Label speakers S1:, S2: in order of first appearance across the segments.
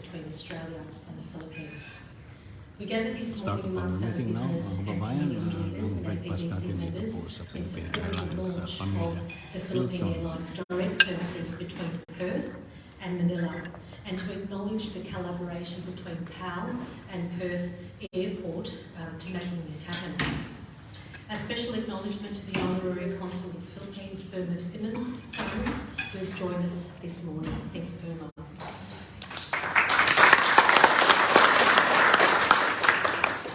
S1: between Australia and the Philippines. We gather this morning amongst other business and community leaders and ABC members in support of the launch of the Philippine Airlines direct services between Perth and Manila, and to acknowledge the collaboration between PAL and Perth Airport to making this happen. A special acknowledgement to the Honorary Consul of the Philippines, Firm of Simmons, who has joined us this morning. Thank you very much.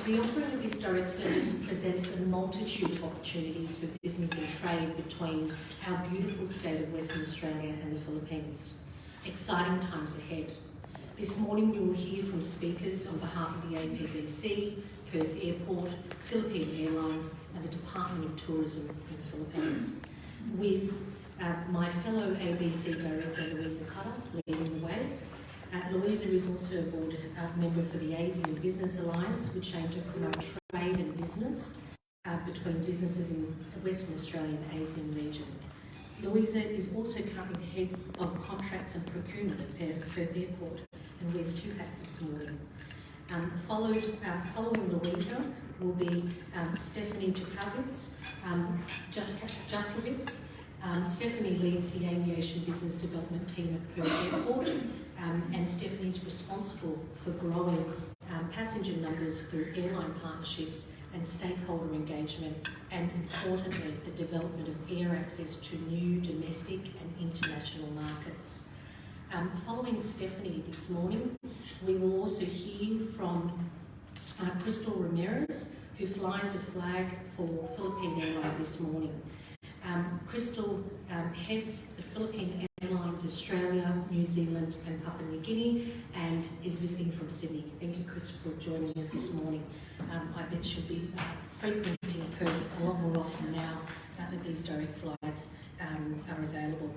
S1: The offering of this direct service presents a multitude of opportunities for business and trade between our beautiful state of Western Australia and the Philippines. Exciting times ahead. This morning we will hear from speakers on behalf of the APBC, Perth Airport, Philippine Airlines and the Department of Tourism in the Philippines, with my fellow ABC Director Louisa Cutter leading the way. Louisa is also a board member for the ASEAN Business Alliance, which aims to promote trade and business between businesses in the Western Australia and ASEAN region. Louisa is also currently the head of contracts and procurement at Perth Airport and wears two hats this morning. Following Louisa will be Stephanie Jaskowitz. Stephanie leads the aviation business development team at Perth Airport, and Stephanie is responsible for growing passenger numbers through airline partnerships and stakeholder engagement, and importantly, the development of air access to new domestic and international markets. Following Stephanie this morning, we will also hear from Crystal Ramirez, who flies the flag for Philippine Airlines this morning. Crystal heads the Philippine Airlines Australia, New Zealand and Papua New Guinea and is visiting from Sydney. Thank you, Crystal, for joining us this morning. I bet she'll be frequenting Perth a lot more often now that these direct flights are available.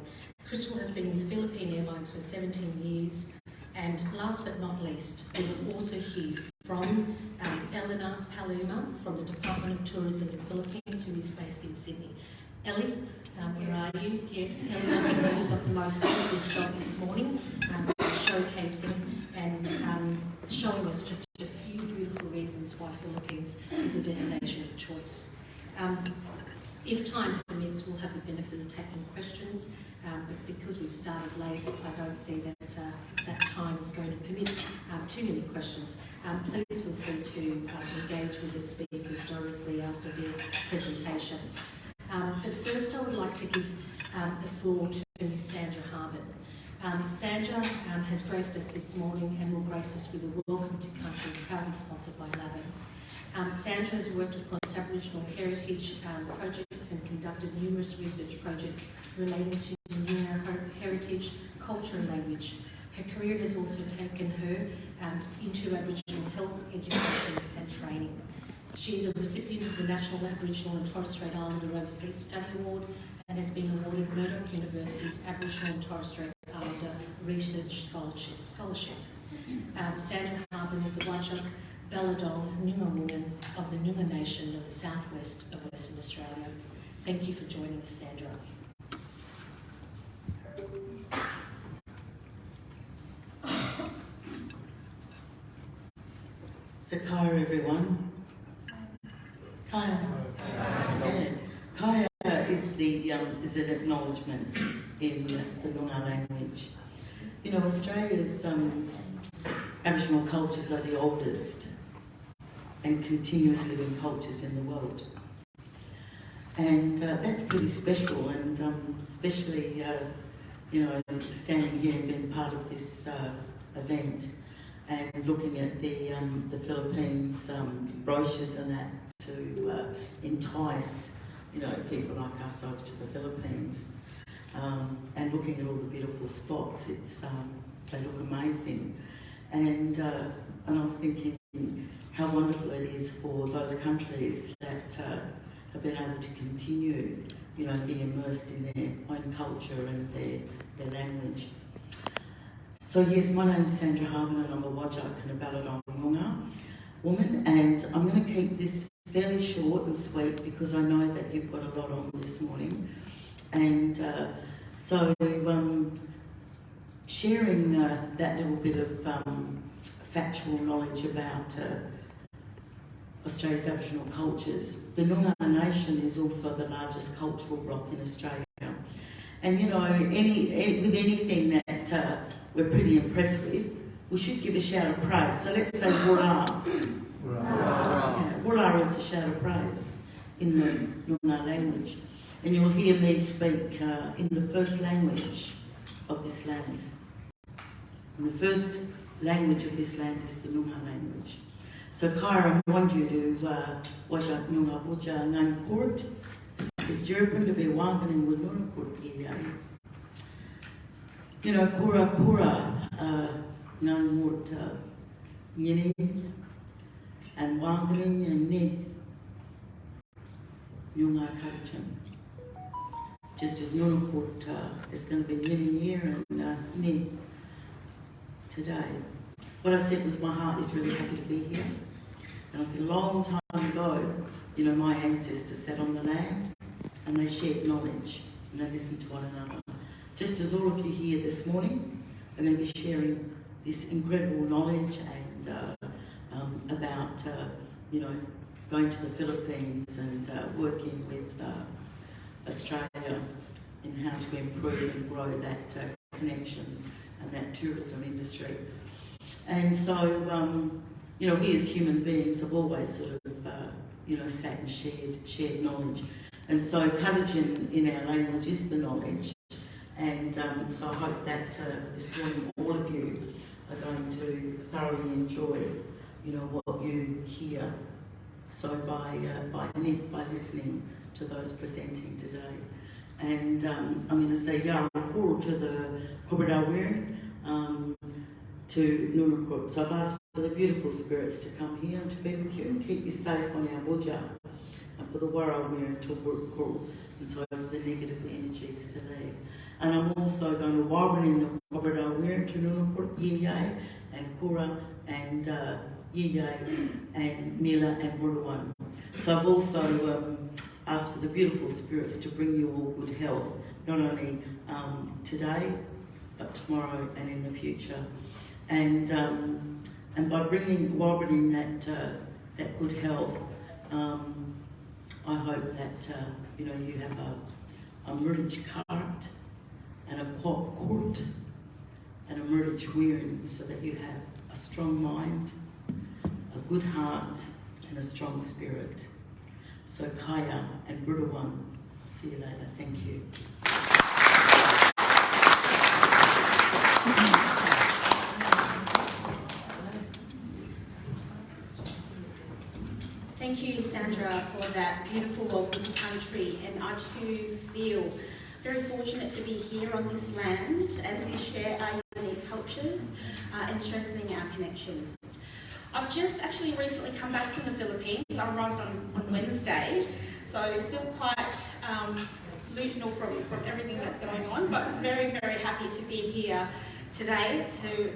S1: Crystal has been with Philippine Airlines for 17 years, and last but not least, we will also hear from Elena Paluma from the Department of Tourism in the Philippines, who is based in Sydney. Ellie, where are you? Yes, Ellie, I think you've got the most out of this job this morning, showcasing and showing us just a few beautiful reasons why Philippines is a destination of choice. If time permits, we'll have the benefit of taking questions, but because we've started late, I don't see that that time is going to permit too many questions. Please feel free to engage with the speakers directly after their presentations. But first I would like to give the floor to Ms. Sandra Harbin. Sandra has graced us this morning and will grace us with a welcome to country, proudly sponsored by Labin. Sandra has worked across Aboriginal heritage projects and conducted numerous research projects relating to heritage, culture and language. Her career has also taken her into Aboriginal health, education and training. She is a recipient of the National Aboriginal and Torres Strait Islander Overseas Study Award and has been awarded Murdoch University's Aboriginal and Torres Strait Islander Research Scholarship. Sandra Harbin is a Wajak Balladong Noongar woman of the Noongar Nation of the southwest of Western Australia. Thank you for joining us, Sandra.
S2: Sakaya, everyone. Kaya. Kaya is an acknowledgement in the Noongar language. You know, Australia's Aboriginal cultures are the oldest and continuous living cultures in the world. And that's pretty special, and especially, you know, standing here and being part of this event and looking at the Philippines brochures and that to entice, you know, people like us over to the Philippines, and looking at all the beautiful spots. It's they look amazing, and I was thinking how wonderful it is for those countries that have been able to continue, you know, being immersed in their own culture and their language. So yes, my name's Sandra Harbin and I'm a Wajak and a Balladong Noongar woman, and I'm going to keep this fairly short and sweet because I know that you've got a lot on this morning. And so sharing that little bit of factual knowledge about Australia's Aboriginal cultures. The Noongar Nation is also the largest cultural bloc in Australia. And you know, with anything that we're pretty impressed with, we should give a shout of praise. So let's say Wara. Wara is a shout of praise in the Noongar language. And you'll hear me speak in the first language of this land. And the first language of this land is the Noongar language. So Kaira Mwanjudu Wajak Noongar Buja Ngan Kurt is Jerpin to be Wangan with Noongar Kurt Pia. You know, Kura Ngan Murt Yini and Wangan and Ni Noongar Kachan. Just as Noongar Kurt is going to be Yini year and Ni today. What I said was my heart is really happy to be here. And I said a long time ago, you know, my ancestors sat on the land and they shared knowledge and they listened to one another. Just as all of you here this morning are going to be sharing this incredible knowledge and about, you know, going to the Philippines and working with Australia in how to improve and grow that connection and that tourism industry. And so, you know, we as human beings have always sort of, you know, sat and shared knowledge. And so Kadajin in our language is the knowledge. And so I hope that this morning all of you are going to thoroughly enjoy, you know, what you hear. So by listening to those presenting today. And I'm going to say Yarakuru to the Kobradawirin, to Nunukut. So I've asked for the beautiful spirits to come here and to be with you and keep you safe on our Buja, and for the Warawir to Wurukuru, and so for the negative energies to leave. And I'm also going to warn in the Kobradawirin to Nunukut, Yiyay, and Kura, and Yiyay, and Mila, and Muruwan. So I've also asked for the beautiful spirits to bring you all good health, not only today, but tomorrow and in the future. And by bringing that good health, I hope that you know, you have a murich cart and a quok kurt and a murich wearing, so that you have a strong mind, a good heart, and a strong spirit. So Kaya and Buruwan, I'll see you later. Thank you.
S3: Thank you, Sandra, for that beautiful welcome to country, and I too feel very fortunate to be here on this land as we share our unique cultures and strengthening our connection. I've just actually recently come back from the Philippines. I arrived on Wednesday, so still quite delusional from everything that's going on, but very, very happy to be here today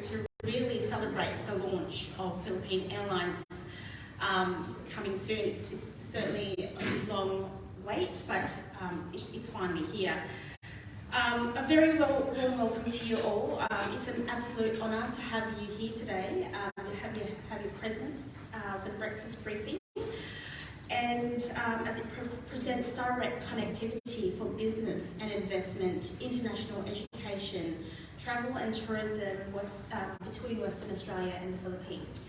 S3: to really celebrate the launch of Philippines Airlines coming soon. It's certainly a long wait, but it's finally here. A very warm welcome to you all. It's an absolute honour to have you here today, have your presence for the breakfast briefing. And as it presents direct connectivity for business and investment, international education, travel and tourism between Western Australia and the Philippines.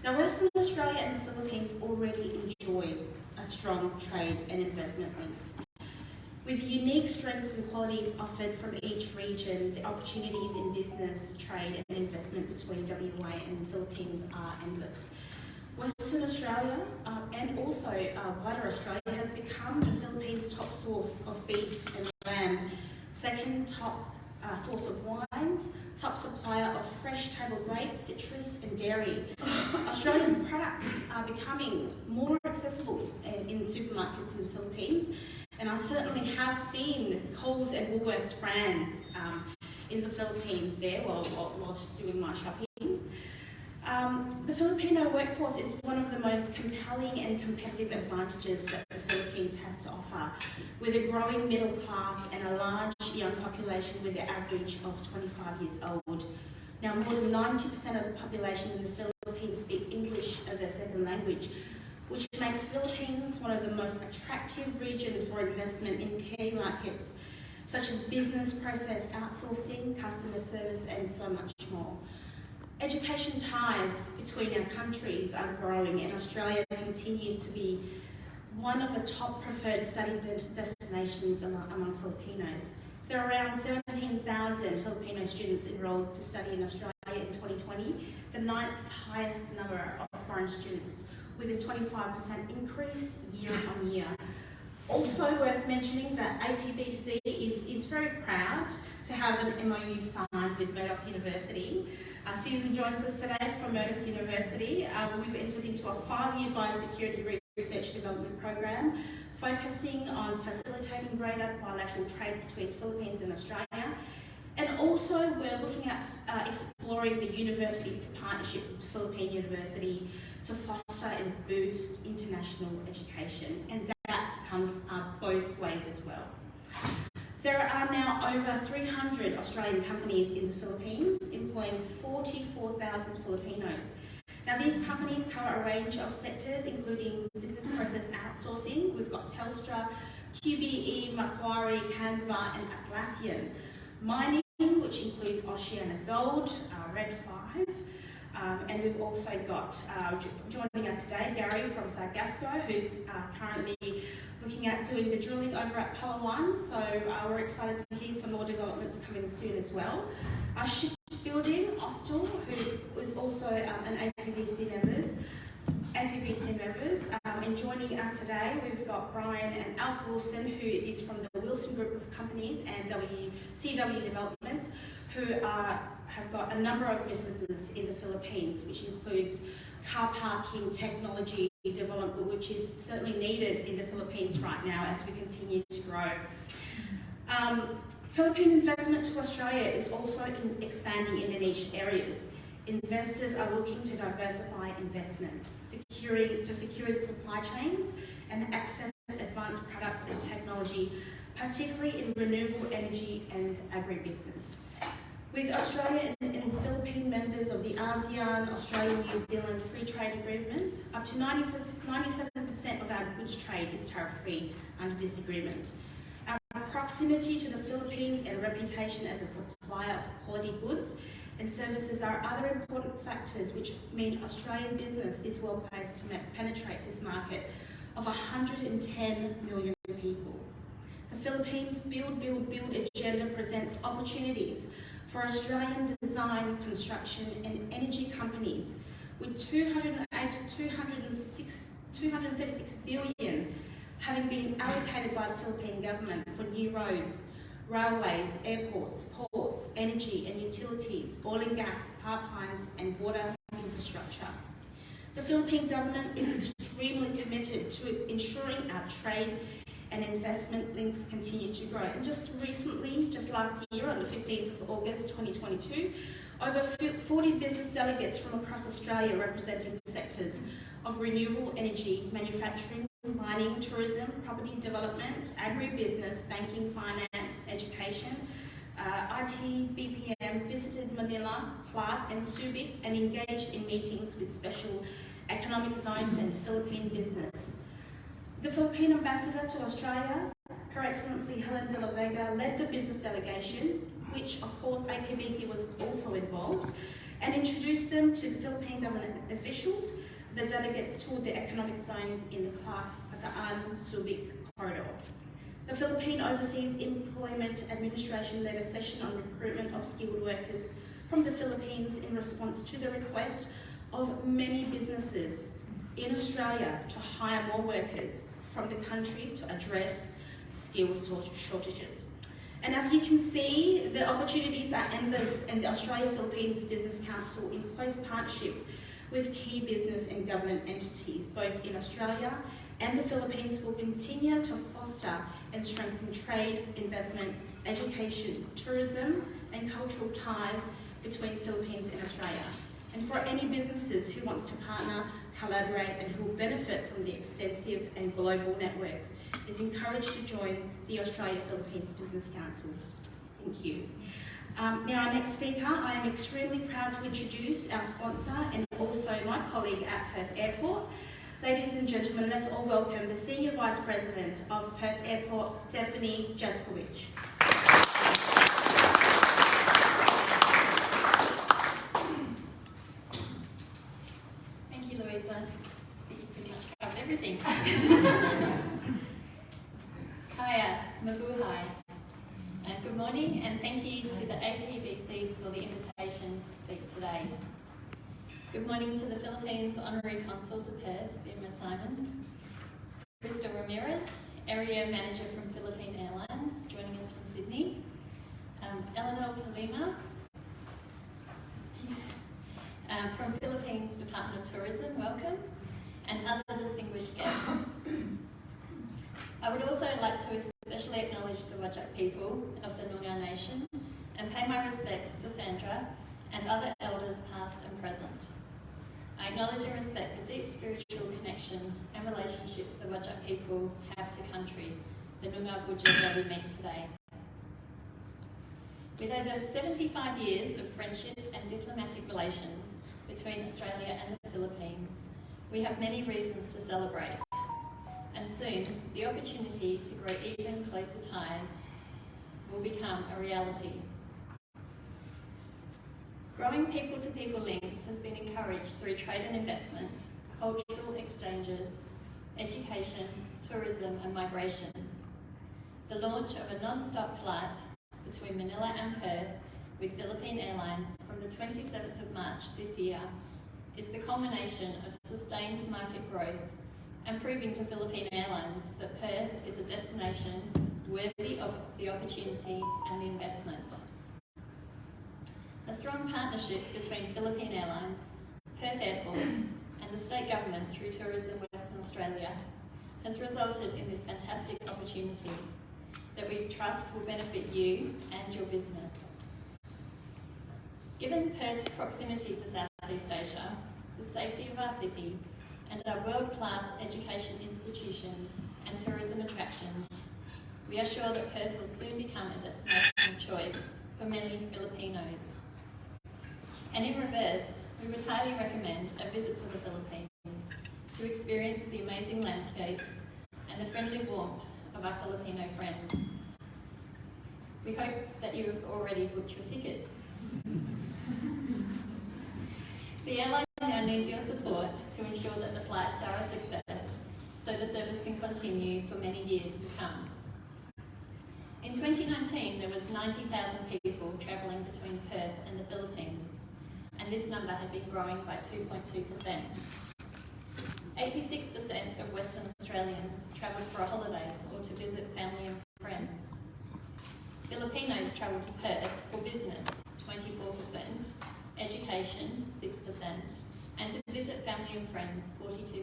S3: Now, Western Australia and the Philippines already enjoy a strong trade and investment link. With unique strengths and qualities offered from each region, the opportunities in business, trade and investment between WA and the Philippines are endless. Western Australia and also wider Australia has become the Philippines' top source of beef and lamb, second top source of wines, top supplier of fresh table grapes, citrus and dairy. Australian products are becoming more accessible in supermarkets in the Philippines, and I certainly have seen Coles and Woolworths brands in the Philippines there whilst doing my shopping. The Filipino workforce is one of the most compelling and competitive advantages that the Philippines has to offer, with a growing middle class and a large young population with an average of 25 years old. Now, more than 90% of the population in the Philippines speak English as their second language, which makes Philippines one of the most attractive regions for investment in key markets, such as business process outsourcing, customer service, and so much more. Education ties between our countries are growing, and Australia continues to be one of the top preferred study destinations among Filipinos. There are around 17,000 Filipino students enrolled to study in Australia in 2020, the ninth highest number of foreign students, with a 25% increase year on year. Also worth mentioning that APBC is very proud to have an MOU signed with Murdoch University. Susan joins us today from Murdoch University. We've entered into a 5-year biosecurity research development program focusing on facilitating greater bilateral trade between the Philippines and Australia. And also we're looking at exploring the university partnership with Philippine University to foster and boost international education. And that comes both ways as well. There are now over 300 Australian companies in the Philippines employing 44,000 Filipinos. Now, these companies cover a range of sectors, including business process outsourcing. We've got Telstra, QBE, Macquarie, Canva, and Atlassian. Mining, which includes Oceana Gold, Red 5, and we've also got, joining us today, Gary from Sargasco, who's currently looking at doing the drilling over at Palawan. So we're excited to hear some more developments coming soon as well. Shipbuilding, Austal, who is also an APBC members. And joining us today, we've got Brian and Alf Wilson, who is from the Wilson Group of Companies and CW Developments, who have got a number of businesses in the Philippines, which includes car parking, technology development, which is certainly needed in the Philippines right now as we continue to grow. Philippine investment to Australia is also expanding in niche areas. Investors are looking to diversify investments, to secure supply chains and access advanced products and technology, particularly in renewable energy and agribusiness. With Australia and Philippine members of the ASEAN, Australia-New Zealand Free Trade Agreement, up to 97% of our goods trade is tariff-free under this agreement. Our proximity to the Philippines and reputation as a supplier of quality goods and services are other important factors which mean Australian business is well placed to penetrate this market of 110 million people. The Philippines Build agenda presents opportunities for Australian design, construction and energy companies, with 236 billion having been allocated by the Philippine government for new roads, railways, airports, ports, energy and utilities, oil and gas, pipelines and water infrastructure. The Philippine government is extremely committed to ensuring our trade and investment links continue to grow. And just recently, just last year on the 15th of August 2022, over 40 business delegates from across Australia representing sectors of renewable energy, manufacturing, mining, tourism, property development, agribusiness, banking, finance, education, IT, BPM, visited Manila, Clark and Subic and engaged in meetings with special economic zones and Philippine business. The Philippine Ambassador to Australia, Her Excellency Helen de la Vega, led the business delegation, which of course APBC was also involved, and introduced them to the Philippine government officials. The delegates toured the economic zones in the Clark, Bataan, Subic corridor. The Philippine Overseas Employment Administration led a session on recruitment of skilled workers from the Philippines in response to the request of many businesses in Australia to hire more workers from the country to address skills shortages. And as you can see, the opportunities are endless, and the Australia-Philippines Business Council, in close partnership with key business and government entities, both in Australia and the Philippines, will continue to foster and strengthen trade, investment, education, tourism, and cultural ties between Philippines and Australia. And for any businesses who wants to partner, collaborate, and who will benefit from the extensive and global networks, is encouraged to join the Australia-Philippines Business Council. Thank you. Now, our next speaker, I am extremely proud to introduce our sponsor and also my colleague at Perth Airport. Ladies and gentlemen, let's all welcome the Senior Vice President of Perth Airport, Stephanie Jaskowicz.
S4: Thank you, Louisa. I think you pretty much covered everything. Kaya, mabuhay. And good morning, and thank you to the APBC for the invitation to speak today. Good morning to the Philippines Honorary Consul to Perth, Irma Simons, Crystal Ramirez, Area Manager from Philippines Airlines, joining us from Sydney, Eleanor Palima, from Philippines Department of Tourism, welcome, and other distinguished guests. I would also like to especially acknowledge the Whadjuk people of the Noongar Nation and pay my respects to Sandra and other elders past and present. I acknowledge and respect the deep spiritual connection and relationships the Whadjuk people have to country, the Noongar Boodja where we meet today. With over 75 years of friendship and diplomatic relations between Australia and the Philippines, we have many reasons to celebrate. And soon, the opportunity to grow even closer ties will become a reality. Growing people-to-people links has been encouraged through trade and investment, cultural exchanges, education, tourism and migration. The launch of a non-stop flight between Manila and Perth with Philippines Airlines from the 27th of March this year is the culmination of sustained market growth and proving to Philippines Airlines that Perth is a destination worthy of the opportunity and the investment. A strong partnership between Philippines Airlines, Perth Airport and the state government through Tourism Western Australia has resulted in this fantastic opportunity that we trust will benefit you and your business. Given Perth's proximity to Southeast Asia, the safety of our city and our world-class education institutions and tourism attractions, we are sure that Perth will soon become a destination of choice for many Filipinos. And in reverse, we would highly recommend a visit to the Philippines to experience the amazing landscapes and the friendly warmth of our Filipino friends. We hope that you have already booked your tickets. The airline now needs your support to ensure that the flights are a success, so the service can continue for many years to come. In 2019, there was 90,000 people travelling between Perth and the Philippines, and this number had been growing by 2.2%. 86% of Western Australians travelled for a holiday or to visit family and friends. Filipinos travel to Perth for business, 24%, education, 6%, and to visit family and friends, 42%.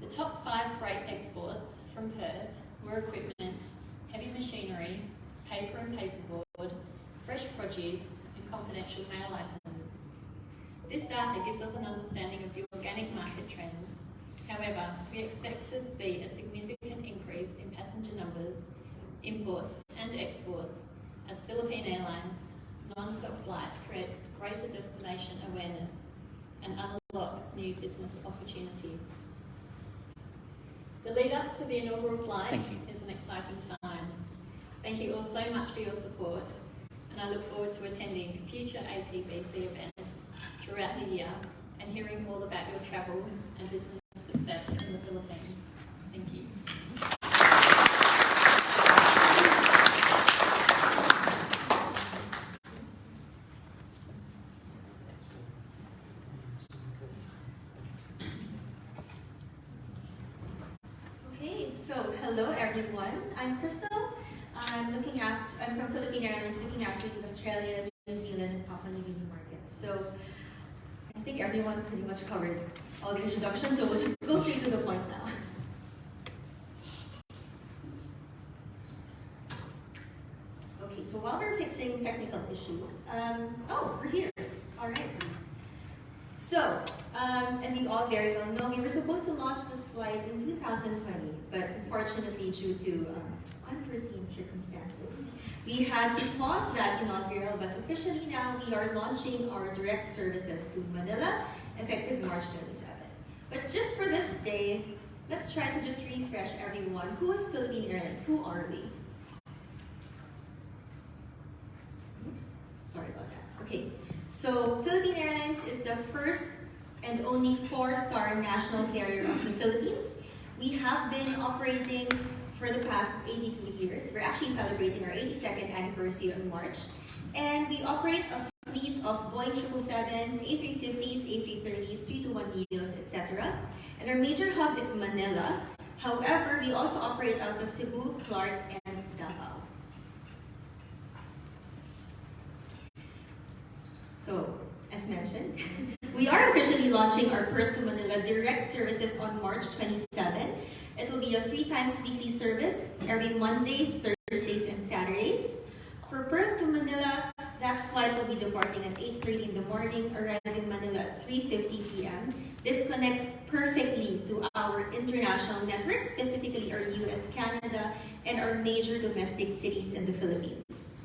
S4: The top 5 freight exports from Perth were equipment, heavy machinery, paper and paperboard, fresh produce, and confidential mail items. This data gives us an understanding of the organic market trends. However, we expect to see a significant increase in passenger numbers, imports and exports as Philippines Airlines non-stop flight creates greater destination awareness and unlocks new business opportunities. The lead up to the inaugural flight is an exciting time. Thank you all so much for your support, and I look forward to attending future APBC events throughout the year and hearing all about your travel and business success in the Philippines. Thank you.
S5: Okay, so hello everyone. I'm Crystal. I'm from Philippines Airlines, looking after the Australia, New Zealand, and Papua New Guinea markets. So I think everyone pretty much covered all the introductions, so we'll just go straight to the point now. Okay, so while we're fixing technical issues, we're here. All right. So, as you all very well know, we were supposed to launch this flight in 2020, but unfortunately due to unforeseen circumstances. We had to pause that inaugural, but officially now we are launching our direct services to Manila, effective March 27. But just for this day, let's try to just refresh everyone. Who is Philippine Airlines? Who are we? Oops, sorry about that. Okay, so Philippine Airlines is the first and only 4-star national carrier of the Philippines. We have been operating for the past 82 years. We're actually celebrating our 82nd anniversary in March. And we operate a fleet of Boeing 777s, A350s, A330s, 321neos, etc. And our major hub is Manila. However, we also operate out of Cebu, Clark, and Davao. So, as mentioned, we are officially launching our Perth to Manila direct services on March 27. It will be a 3 times weekly service every Mondays, Thursdays, and Saturdays. For Perth to Manila, that flight will be departing at 8:30 in the morning, arriving in Manila at 3:50 p.m. This connects perfectly to our international network, specifically our US, Canada, and our major domestic cities in the Philippines.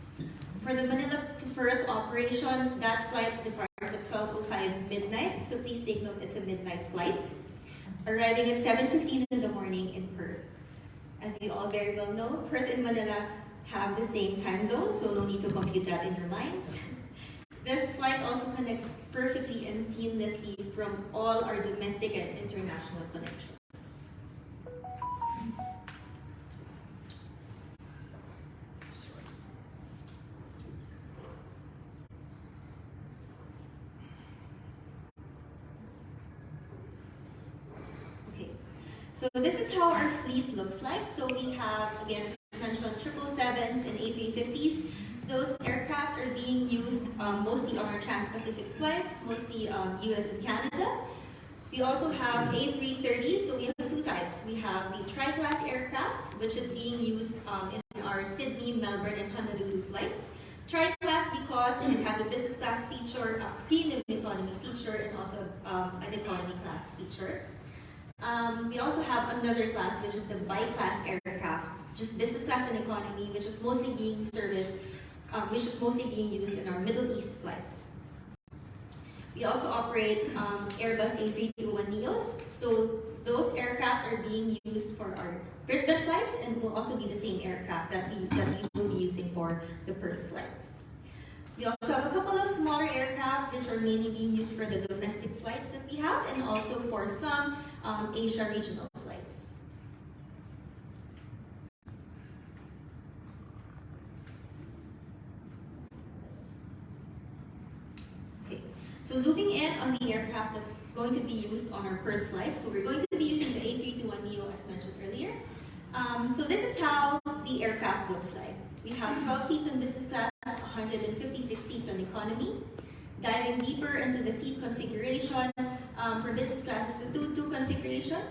S5: For the Manila to Perth operations, that flight departs at 12:05 midnight, so please take note it's a midnight flight, arriving at 7:15 in the morning in Perth. As you all very well know, Perth and Manila have the same time zone, so no need to compute that in your minds. This flight also connects perfectly and seamlessly from all our domestic and international connections. Okay, so this is how our fleet looks like. So we have, again, as mentioned, 777s and A350s. Those aircraft are being used mostly on our trans-Pacific flights, mostly US and Canada. We also have A330s, so we have 2 types. We have the tri-class aircraft, which is being used in our Sydney, Melbourne, and Honolulu flights. Tri-class because it has a business class feature, a premium economy feature, and also an economy class feature. We also have another class, which is the bi-class aircraft, just business class and economy, which is mostly being serviced, which is mostly being used in our Middle East flights. We also operate Airbus A321neos, so those aircraft are being used for our Brisbane flights and will also be the same aircraft that we will be using for the Perth flights. We also have a couple of smaller aircraft which are mainly being used for the domestic flights that we have and also for some Asia regional flights. Okay, so zooming in on the aircraft that's going to be used on our Perth flights. So we're going to be using the A321neo as mentioned earlier. So this is how the aircraft looks like. We have 12 seats in business class, 156 seats on economy. Diving deeper into the seat configuration, for business class, it's a 2-2 configuration.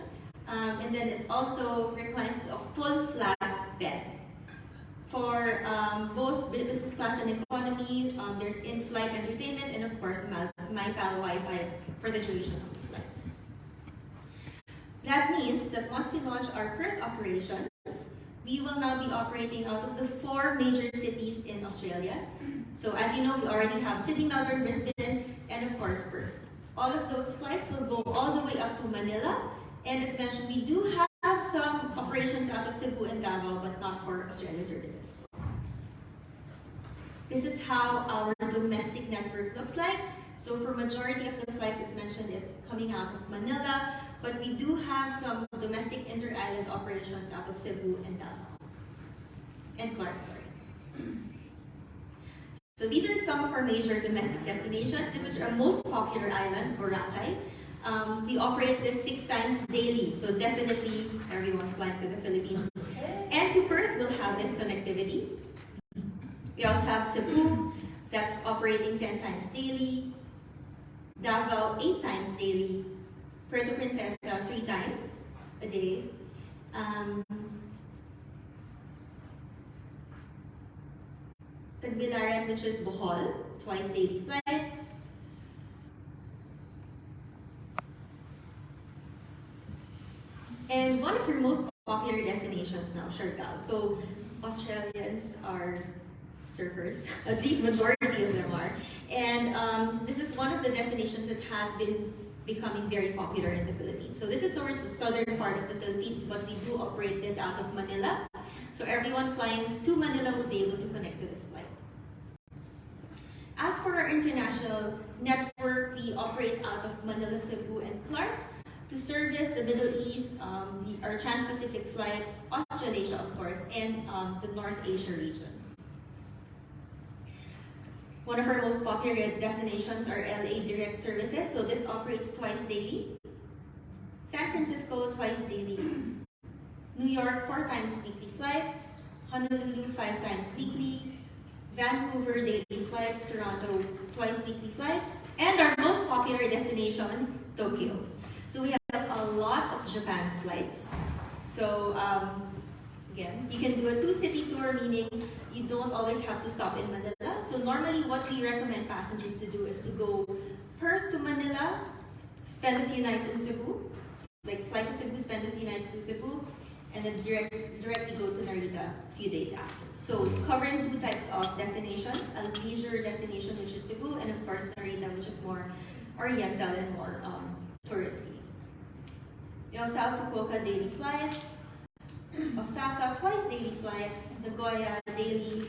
S5: And then it also reclines a full flat bed. For both business class and economy, there's in-flight entertainment and of course MyPal Wi-Fi for the duration of the flight. That means that once we launch our Perth operations, we will now be operating out of the 4 major cities in Australia. So as you know, we already have Sydney, Melbourne, Brisbane, and of course Perth. All of those flights will go all the way up to Manila. And as mentioned, we do have some operations out of Cebu and Davao, but not for Australia services. This is how our domestic network looks like. So for majority of the flights, as mentioned, it's coming out of Manila, but we do have some domestic inter-island operations out of Cebu and Davao. And Clark, sorry. So these are some of our major domestic destinations. This is our most popular island, Boracay. We operate this 6 times daily, so definitely everyone flying to the Philippines and to Perth will have this connectivity. We also have Cebu, that's operating 10 times daily, Davao 8 times daily, Puerto Princesa 3 times a day, Tagbilaran, which is Bohol, twice daily flights. And one of our most popular destinations now, Siargao. So Australians are surfers, at least majority of them are. And this is one of the destinations that has been becoming very popular in the Philippines. So this is towards the southern part of the Philippines, but we do operate this out of Manila. So everyone flying to Manila will be able to connect to this flight. As for our international network, we operate out of Manila, Cebu, and Clark. To service the Middle East, our Trans-Pacific flights, Australasia, of course, and the North Asia region. One of our most popular destinations are LA direct services, so this operates twice daily. San Francisco, twice daily. New York, 4 times weekly flights. Honolulu, 5 times weekly. Vancouver, daily flights. Toronto, twice weekly flights. And our most popular destination, Tokyo. So we have a lot of Japan flights. So again, you can do a 2-city tour, meaning you don't always have to stop in Manila. So normally what we recommend passengers to do is to go Perth to Manila, spend a few nights in Cebu, like fly to Cebu, spend a few nights to Cebu, and then directly go to Narita a few days after. So covering 2 types of destinations, a leisure destination, which is Cebu, and of course Narita, which is more oriental and more touristy. We also have Fukuoka daily flights, Osaka twice daily flights, Nagoya daily.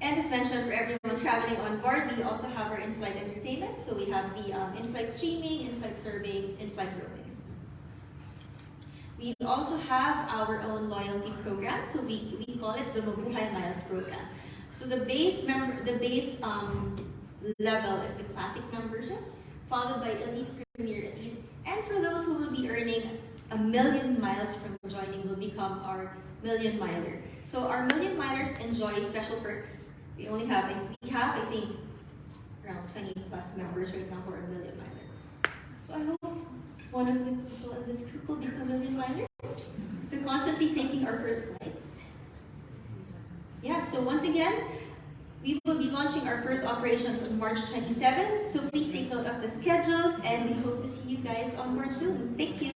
S5: And as mentioned, for everyone traveling on board, we also have our in-flight entertainment. So we have the in-flight streaming, in-flight surveying, in-flight roaming. We also have our own loyalty program. So we call it the Mabuhay Miles program. So the base level is the classic membership, followed by elite, premier, elite. And for those who will be earning 1 million miles from joining, will become our million miler. So our million milers enjoy special perks. We have, I think, around 20 plus members right now who are million milers. So I hope one of the people in this group will become million milers. We're constantly taking our Perth flights. Yeah, so once again, we will be launching our Perth operations on March 27. So please take note of the schedules, and we hope to see you guys on board soon. Thank you.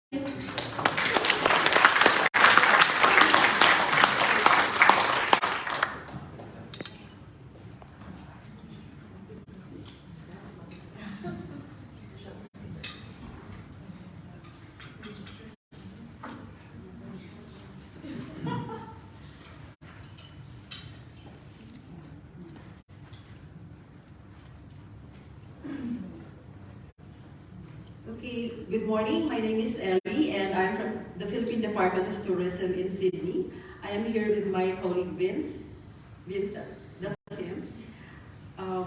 S6: Okay, good morning. My name is Ellie, and I'm from the Philippine Department of Tourism in Sydney. I am here with my colleague Vince. Vince, that's him.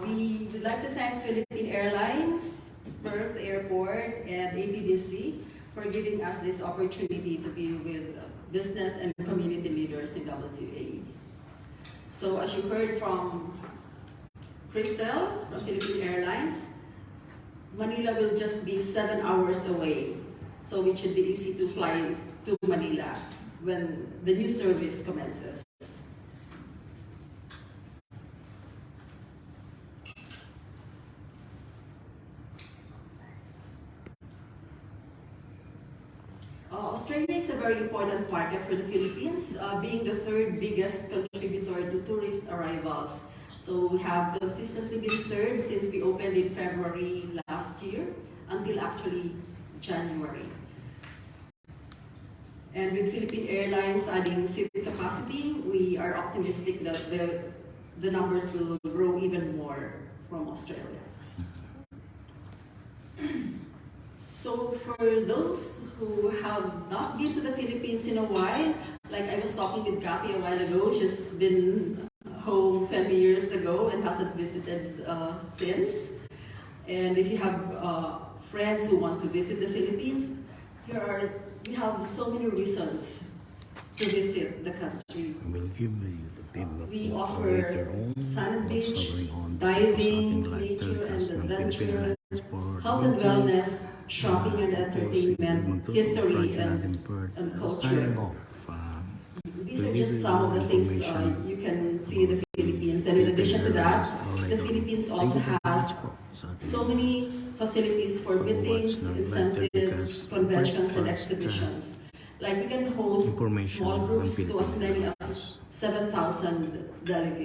S6: We would like to thank Philippines Airlines, Perth Airport, and ABBC for giving us this opportunity to be with business and community leaders in WA. So as you heard from Crystal from Philippines Airlines, Manila will just be 7 hours away, so it should be easy to fly to Manila when the new service commences. Australia is a very important market for the Philippines, being the 3rd biggest contributor to tourist arrivals. So we have consistently been 3rd since we opened in February last year until actually January. And with Philippines Airlines adding seat capacity, we are optimistic that the numbers will grow even more from Australia. So for those who have not been to the Philippines in a while, like I was talking with Kathy a while ago, she's been home 20 years ago and hasn't visited since. And if you have friends who want to visit the Philippines, we have so many reasons to visit the country. We offer sand beach, diving, nature and adventure, health and wellness, shopping and entertainment, history and culture. These are just some of the things you can see in the Philippines. And in addition to that, the Philippines also has so many facilities for meetings, incentives, conventions, and exhibitions. Like we can host small groups to as many as 7,000 delegates.